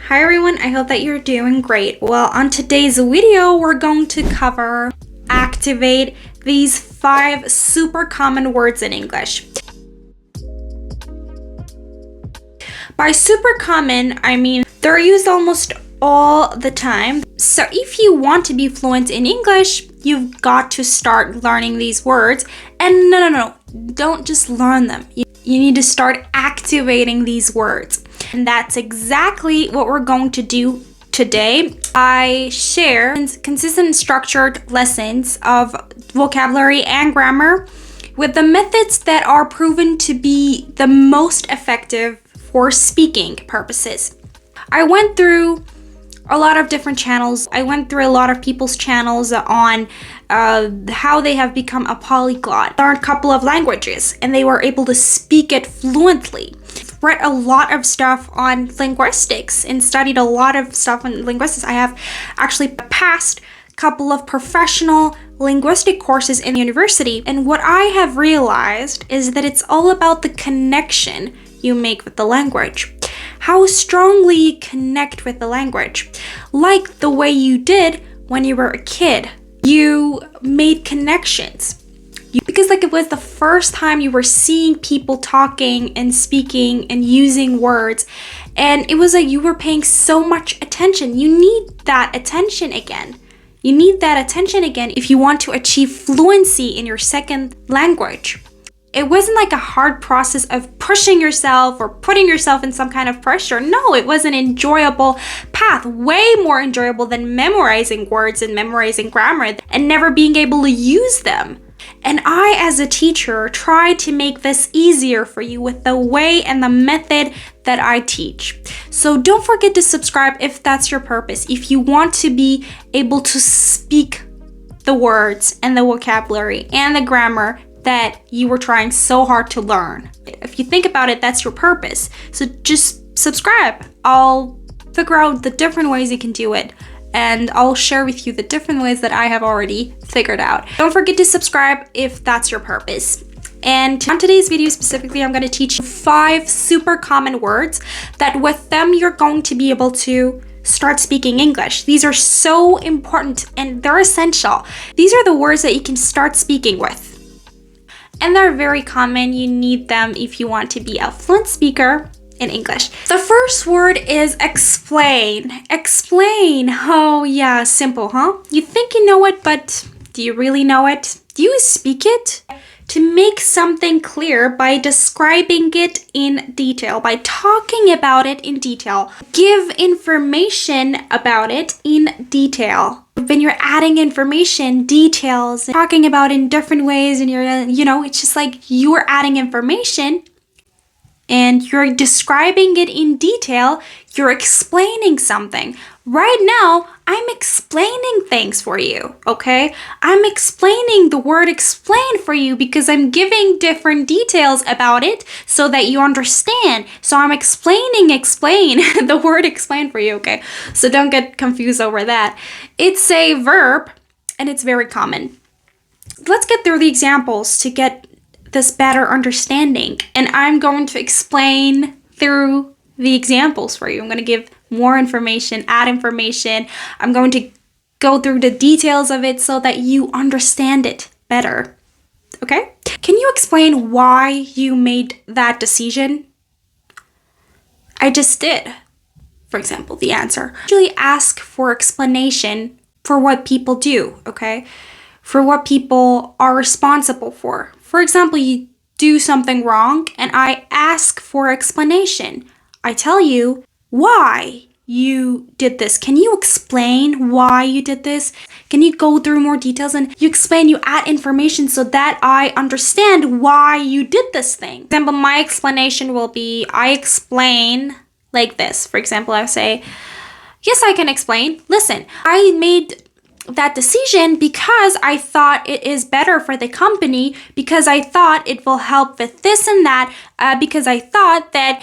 Hi everyone, I hope that you're doing great. Well, on today's video, we're going to activate these 5 super common words in English. By super common, I mean they're used almost all the time. So if you want to be fluent in English, you've got to start learning these words. And no, don't just learn them. You need to start activating these words. And that's exactly what we're going to do today. I share consistent structured lessons of vocabulary and grammar with the methods that are proven to be the most effective for speaking purposes. I went through a lot of different channels. I went through a lot of people's channels on how they have become a polyglot, learned a couple of languages, and they were able to speak it fluently. Read a lot of stuff on linguistics and studied a lot of stuff on linguistics. I have actually passed a couple of professional linguistic courses in university, and what I have realized is that it's all about the connection you make with the language. How strongly you connect with the language. Like the way you did when you were a kid. You made connections. Because it was the first time you were seeing people talking and speaking and using words. And it was like you were paying so much attention. You need that attention again. You need that attention again if you want to achieve fluency in your second language. It wasn't like a hard process of pushing yourself or putting yourself in some kind of pressure. No, it was an enjoyable path, way more enjoyable than memorizing words and memorizing grammar and never being able to use them. And I, as a teacher, try to make this easier for you with the way and the method that I teach. So don't forget to subscribe if that's your purpose. If you want to be able to speak the words and the vocabulary and the grammar that you were trying so hard to learn. If you think about it, that's your purpose. So just subscribe. I'll figure out the different ways you can do it, and I'll share with you the different ways that I have already figured out. Don't forget to subscribe if that's your purpose. And on today's video specifically, I'm going to teach you 5 super common words that with them you're going to be able to start speaking English. These are so important and they're essential. These are the words that you can start speaking with. And they're very common. You need them if you want to be a fluent speaker in English. The first word is explain. Explain. Oh yeah, simple, huh? You think you know it, but do you really know it? Do you speak it? To make something clear by describing it in detail, by talking about it in detail. Give information about it in detail. When you're adding information, details, talking about in different ways, and it's just like you're adding information and you're describing it in detail, you're explaining something. Right now, I'm explaining things for you, okay? I'm explaining the word explain for you because I'm giving different details about it so that you understand. So I'm explaining the word explain for you, okay? So don't get confused over that. It's a verb and it's very common. Let's get through the examples to get this better understanding. And I'm going to explain through the examples for you. I'm going to give more information, add information. I'm going to go through the details of it so that you understand it better. Okay? Can you explain why you made that decision? I just did. For example, the answer. Usually ask for explanation for what people do, okay? For what people are responsible for. For example, you do something wrong and I ask for explanation. I tell you why you did this. Can you explain why you did this? Can you go through more details and you add information so that I understand why you did this thing? For example, my explanation will be, I explain like this. For example, I say, yes, I can explain. Listen, I made that decision because I thought it is better for the company, because I thought it will help with this and that, because I thought that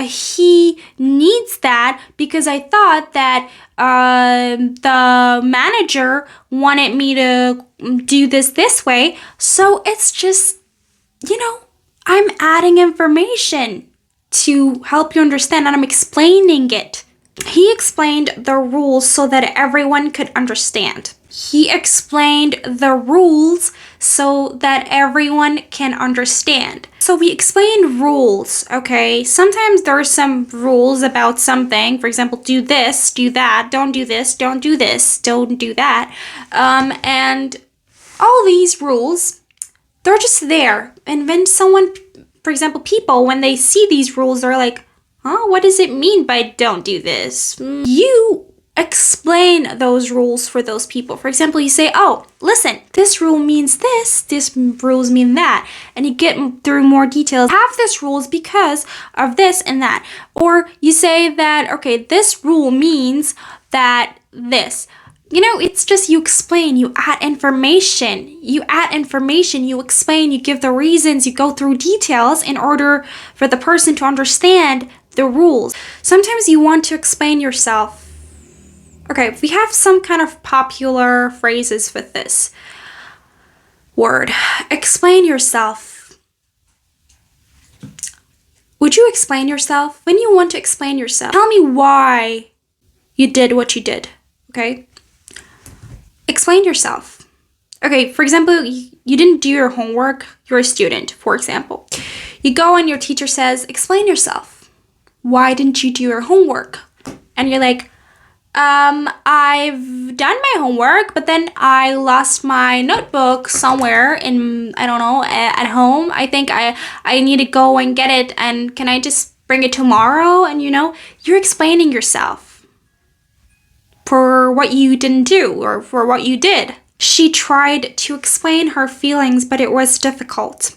he needs that, because I thought that the manager wanted me to do this way. So it's just, I'm adding information to help you understand and I'm explaining it He explained the rules so that everyone could understand. He explained the rules so that everyone can understand. So we explain rules, okay? Sometimes there are some rules about something. For example, do this, do that, don't do this, don't do this, don't do that. And all these rules, they're just there. And when someone, for example, people, when they see these rules, they're like, huh, what does it mean by don't do this? You explain those rules for those people. For example, you say, oh, listen, this rule means this rules mean that. And you get through more details. Have this rules because of this and that. Or you say that, okay, this rule means that this. It's just you explain, you add information, you explain, you give the reasons, you go through details in order for the person to understand the rules. Sometimes you want to explain yourself. Okay, we have some kind of popular phrases with this word. Explain yourself. Would you explain yourself? When you want to explain yourself, tell me why you did what you did, okay? Explain yourself. Okay, for example, you didn't do your homework. You're a student, for example. You go and your teacher says, explain yourself. Why didn't you do your homework? And you're like, I've done my homework, but then I lost my notebook somewhere in, I don't know, at home. I think I need to go and get it, and can I just bring it tomorrow? And you're explaining yourself for what you didn't do or for what you did. She tried to explain her feelings, but it was difficult.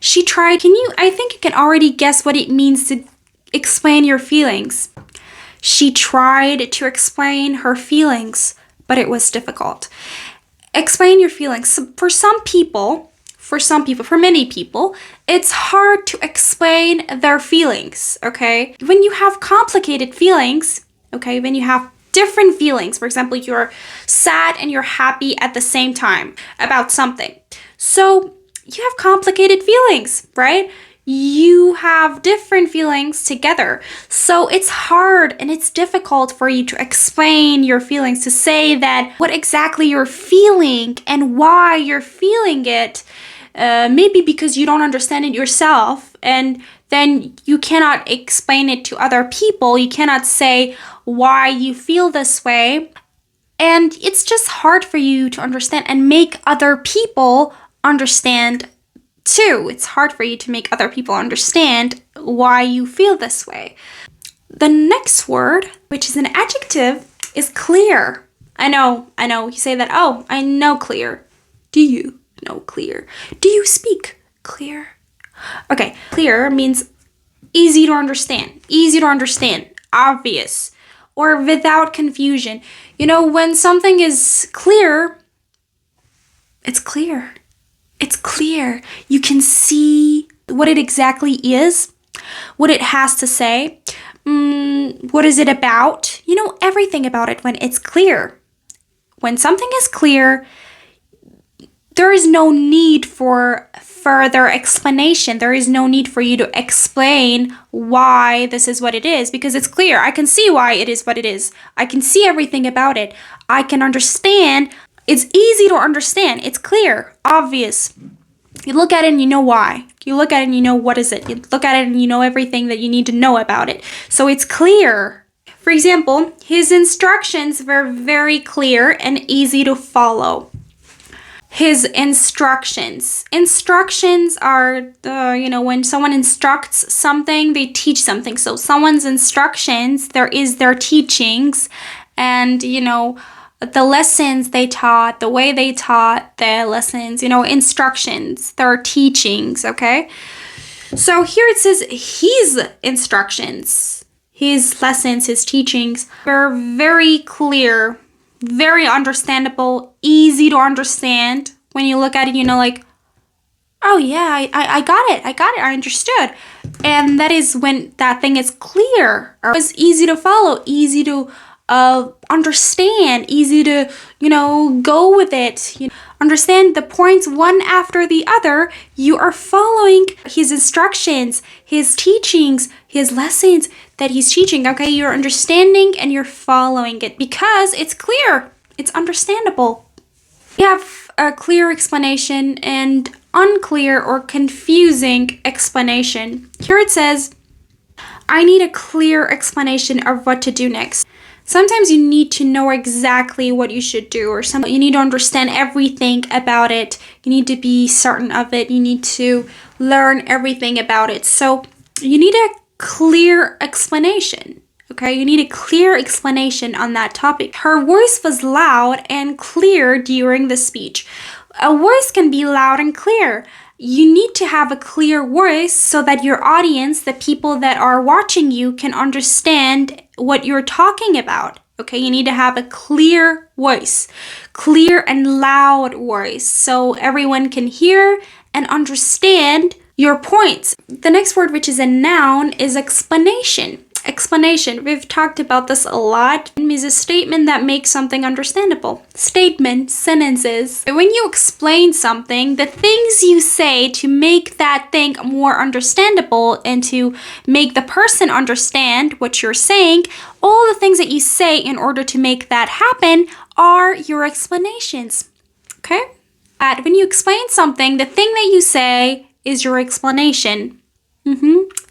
I think you can already guess what it means to explain your feelings. She tried to explain her feelings, but it was difficult. Explain your feelings. For many people, it's hard to explain their feelings, okay? When you have complicated feelings, okay, when you have different feelings, for example, you're sad and you're happy at the same time about something. So you have complicated feelings, right? You have different feelings together. So it's hard and it's difficult for you to explain your feelings, to say that what exactly you're feeling and why you're feeling it. Maybe because you don't understand it yourself, and then you cannot explain it to other people. You cannot say why you feel this way. And it's just hard for you to understand and make other people understand too. It's hard for you to make other people understand why you feel this way. The next word, which is an adjective, is clear. I know. You say that, oh, I know clear. Do you know clear? Do you speak clear? Okay, clear means easy to understand, obvious, or without confusion. When something is clear, it's clear. It's clear. You can see what it exactly is, what it has to say, what is it about. You know everything about it when it's clear. When something is clear, there is no need for further explanation. There is no need for you to explain why this is what it is, because it's clear. I can see why it is what it is. I can see everything about it. I can understand. It's easy to understand. It's clear, obvious. You look at it and you know why. You look at it and you know what is it. You look at it and you know everything that you need to know about it. So it's clear. For example, his instructions were very clear and easy to follow. His instructions. Instructions are, when someone instructs something, they teach something. So someone's instructions, there is their teachings, and, the lessons they taught, the way they taught the lessons, instructions, their teachings, okay? So here it says his instructions, his lessons, his teachings were very clear, very understandable, easy to understand. When you look at it, like, oh yeah, I got it, I understood. And that is when that thing is clear, or it's easy to follow, easy to understand, easy to, go with it. Understand the points one after the other. You are following his instructions, his teachings, his lessons that he's teaching. Okay, you're understanding and you're following it because it's clear, it's understandable. We have a clear explanation and unclear or confusing explanation. Here it says, I need a clear explanation of what to do next. Sometimes you need to know exactly what you should do, or you need to understand everything about it. You need to be certain of it. You need to learn everything about it. So you need a clear explanation. Okay, you need a clear explanation on that topic. Her voice was loud and clear during the speech. A voice can be loud and clear. You need to have a clear voice so that your audience, the people that are watching you, can understand what you're talking about. Okay, you need to have a clear voice, clear and loud voice, so everyone can hear and understand your points. The next word, which is a noun, is explanation. Explanation, we've talked about this a lot. It means a statement that makes something understandable. Statement, sentences. When you explain something, the things you say to make that thing more understandable and to make the person understand what you're saying, all the things that you say in order to make that happen are your explanations. Okay? When you explain something, the thing that you say is your explanation.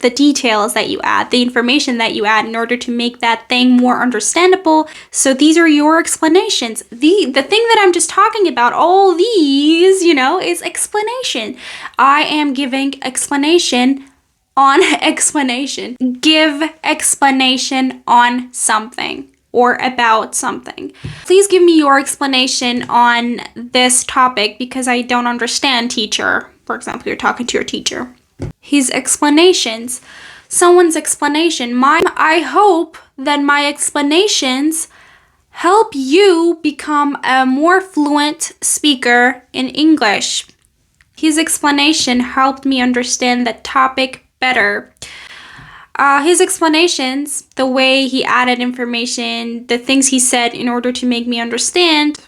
The details that you add, the information that you add in order to make that thing more understandable. So these are your explanations. The thing that I'm just talking about, all these, is explanation. I am giving explanation on explanation. Give explanation on something or about something. Please give me your explanation on this topic because I don't understand, teacher. For example, you're talking to your teacher. His explanations, someone's explanation. I hope that my explanations help you become a more fluent speaker in English. His explanation helped me understand the topic better. His explanations, the way he added information, the things he said in order to make me understand,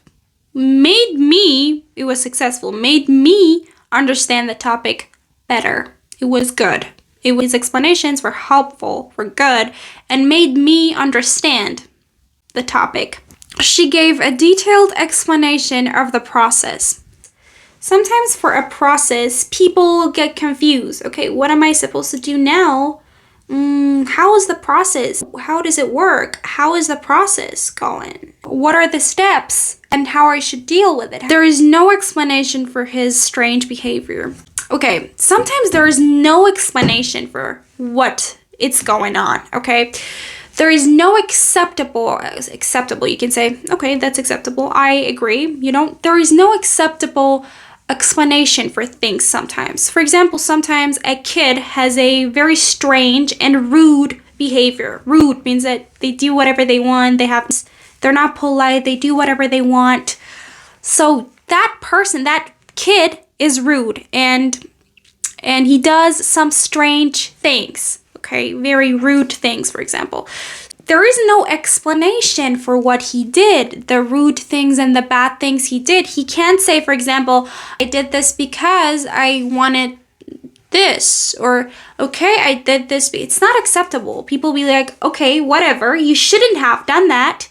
it was successful, made me understand the topic better. It was good. His explanations were helpful, were good, and made me understand the topic. She gave a detailed explanation of the process. Sometimes for a process, people get confused. Okay, what am I supposed to do now? How is the process? How does it work? How is the process going? What are the steps and how I should deal with it? There is no explanation for his strange behavior. Okay, sometimes there is no explanation for what it's going on, okay? There is no acceptable, you can say, okay, that's acceptable, I agree, there is no acceptable explanation for things sometimes. For example, sometimes a kid has a very strange and rude behavior. Rude means that they do whatever they want, they're not polite, they do whatever they want. So that kid is rude and he does some strange things, okay, very rude things, for example. There is no explanation for what he did, the rude things and the bad things he did. He can't say, for example, I did this because I wanted this, or okay, I did this. It's not acceptable. People be like, okay, whatever, you shouldn't have done that.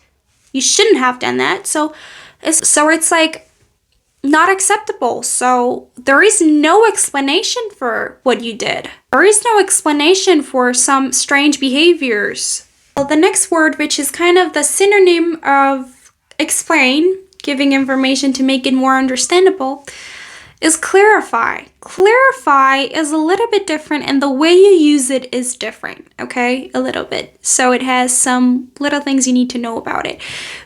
So it's like, not acceptable. So there is no explanation for what you did. There is no explanation for some strange behaviors. Well, the next word, which is kind of the synonym of explain, giving information to make it more understandable, is clarify. Clarify is a little bit different and the way you use it is different, okay? A little bit. So it has some little things you need to know about it.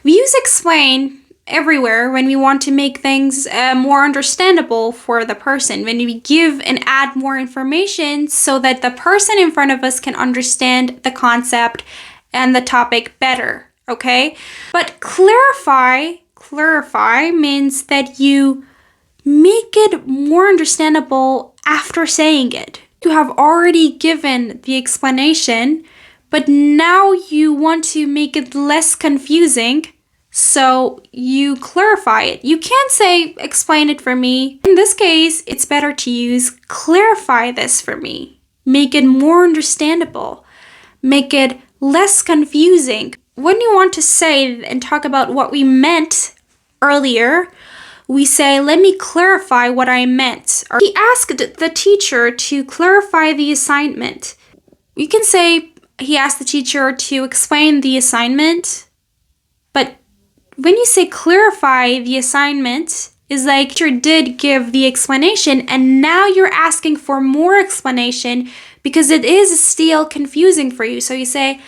We use explain everywhere when we want to make things more understandable for the person, when we give and add more information so that the person in front of us can understand the concept and the topic better, okay? But clarify means that you make it more understandable after saying it. You have already given the explanation, but now you want to make it less confusing, so you clarify it. You can't say, explain it for me. In this case, it's better to use clarify this for me. Make it more understandable. Make it less confusing. When you want to say and talk about what we meant earlier, we say, let me clarify what I meant. Or he asked the teacher to clarify the assignment. You can say he asked the teacher to explain the assignment, but when you say clarify the assignment, it's like the teacher did give the explanation and now you're asking for more explanation because it is still confusing for you. So you say,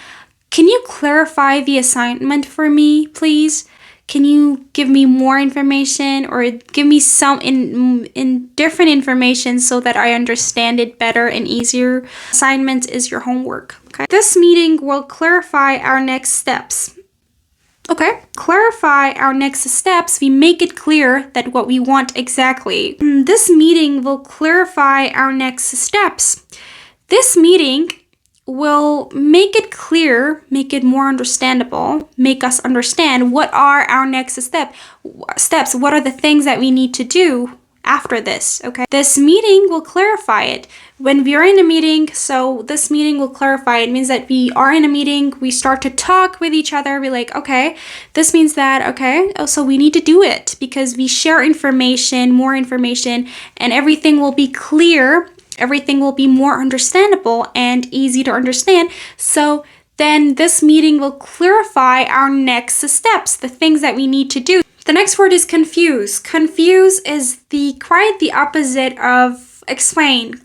can you clarify the assignment for me, please? Can you give me more information or give me some in different information so that I understand it better and easier? Assignment is your homework. Okay. This meeting will clarify our next steps. Okay. Clarify our next steps. We make it clear that what we want exactly. This meeting will clarify our next steps. This meeting will make it clear, make it more understandable, make us understand what are our next steps, what are the things that we need to do after this, okay? This meeting will clarify it. When we are in a meeting, so this meeting will clarify. It means that we are in a meeting, we start to talk with each other, we're like, okay, this means that, okay, so we need to do it because we share information, more information, and everything will be clear. Everything will be more understandable and easy to understand. So then this meeting will clarify our next steps, the things that we need to do. The next word is confuse. Confuse is quite the opposite of explain,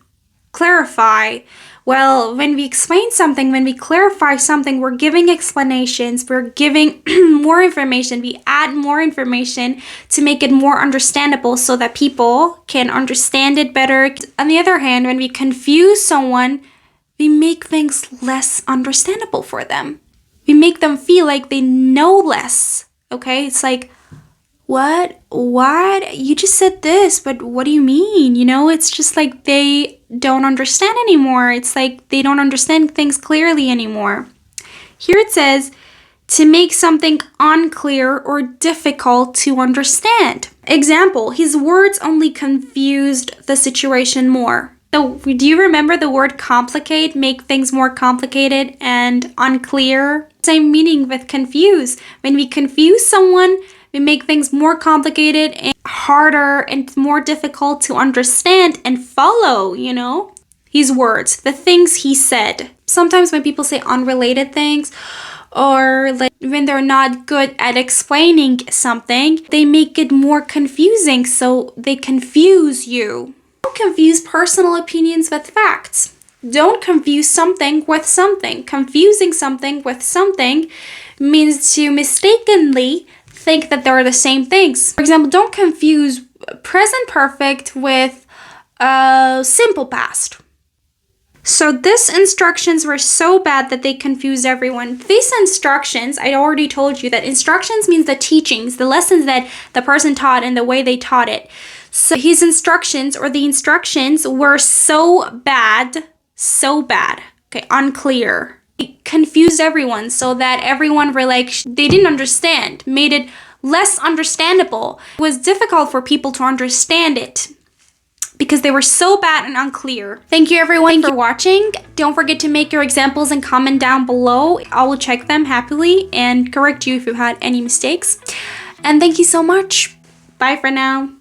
clarify. Well, when we explain something, when we clarify something, we're giving explanations, we're giving more information, we add more information to make it more understandable so that people can understand it better. On the other hand, when we confuse someone, we make things less understandable for them. We make them feel like they know less, okay? It's like, what? You just said this, but what do you mean? You know, it's just like they don't understand anymore. It's like they don't understand things clearly anymore. Here it says to make something unclear or difficult to understand. Example, his words only confused the situation more. So do you remember the word complicate? Make things more complicated and unclear. Same meaning with confuse. When we confuse someone, we make things more complicated and harder and more difficult to understand and follow, you know? His words, the things he said. Sometimes when people say unrelated things or like when they're not good at explaining something, they make it more confusing, so they confuse you. Don't confuse personal opinions with facts. Don't confuse something with something. Confusing something with something means to mistakenly think that they're the same things. For example, don't confuse present perfect with simple past. So these instructions were so bad that they confused everyone. These instructions, I already told you that instructions means the teachings, the lessons that the person taught and the way they taught it. So his instructions or the instructions were so bad, okay, unclear. It confused everyone so that everyone were like, they didn't understand, made it less understandable. It was difficult for people to understand it because they were so bad and unclear. Thank you everyone for watching. Don't forget to make your examples and comment down below. I will check them happily and correct you if you had any mistakes. And thank you so much. Bye for now.